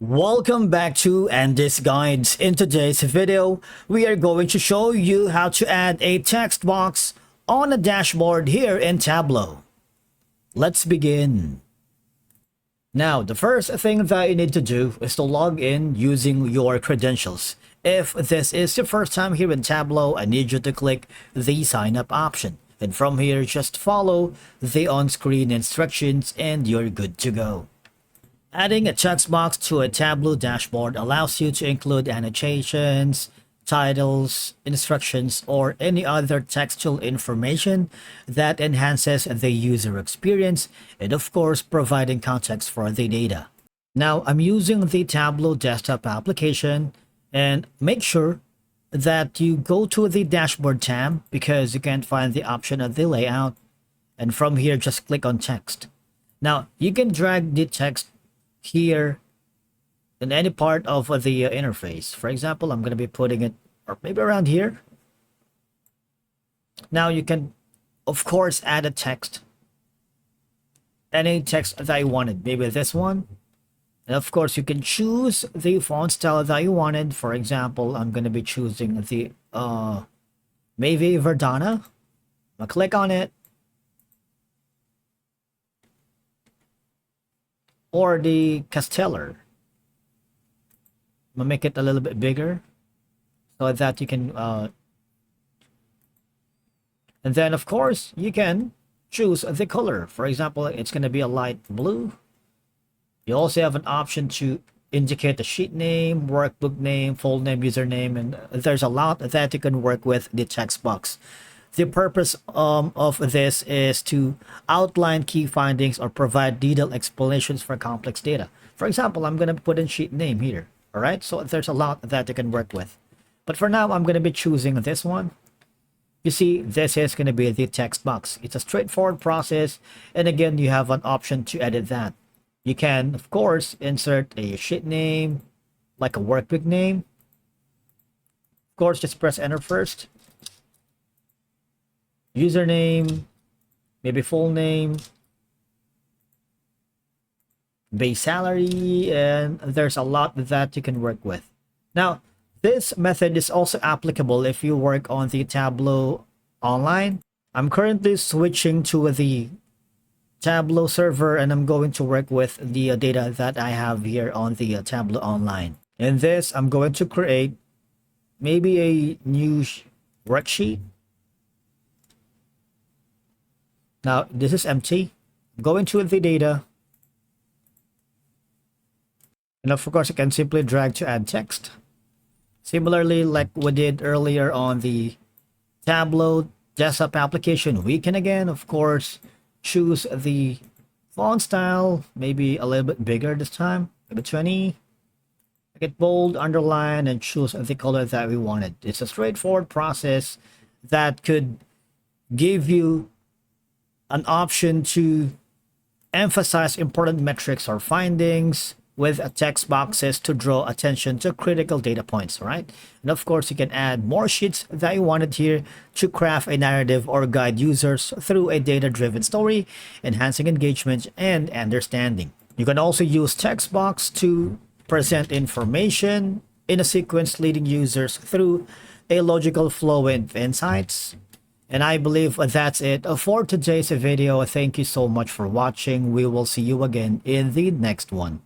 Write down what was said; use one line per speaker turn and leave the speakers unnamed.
Welcome back to Andy's Guides. In today's video, we are going to show you how to add a text box on a dashboard here in Tableau. Let's begin. Now, the first thing that you need to do is to log in using your credentials. If this is your first time here in Tableau, I need you to click the sign up option. And from here, just follow the on-screen instructions and you're good to go. Adding a text box to a Tableau dashboard allows you to include annotations, titles, instructions, or any other textual information that enhances the user experience and of course providing context for the data. Now I'm using the Tableau desktop application, and make sure that you go to the dashboard tab because you can't find the option of the layout, and from here just click on text. Now you can drag the text here in any part of the interface. For example, I'm going to be putting it or maybe around here. Now you can of course add a text, any text that you wanted, maybe this one, and of course you can choose the font style that you wanted. For example, I'm going to be choosing the maybe Verdana. I'll click on it, or the Casteller. I'm gonna make it a little bit bigger so that you can and then of course you can choose the color. For example, it's going to be a light blue. You also have an option to indicate the sheet name, workbook name, folder name, username, and there's a lot that you can work with the text box. The purpose of this is to outline key findings or provide detailed explanations for complex data. For example, I'm going to put in sheet name here. All right, so there's a lot that you can work with. But for now, I'm going to be choosing this one. You see, this is going to be the text box. It's a straightforward process. And again, you have an option to edit that. You can, of course, insert a sheet name, like a workbook name. Of course, just press enter first. Username, maybe full name, base salary, and there's a lot that you can work with. Now, this method is also applicable if you work on the Tableau online. I'm currently switching to the Tableau server, and I'm going to work with the data that I have here on the Tableau online. In this, I'm going to create maybe a new worksheet. Now, this is empty. Go into the data. And of course, you can simply drag to add text. Similarly, like we did earlier on the Tableau desktop application, we can again, of course, choose the font style, maybe a little bit bigger this time, maybe 20. Make it bold, underline, and choose the color that we wanted. It's a straightforward process that could give you an option to emphasize important metrics or findings with a text boxes to draw attention to critical data points, right? And of course, you can add more sheets that you wanted here to craft a narrative or guide users through a data-driven story, enhancing engagement and understanding. You can also use text box to present information in a sequence, leading users through a logical flow and insights. And I believe that's it for today's video. Thank you so much for watching. We will see you again in the next one.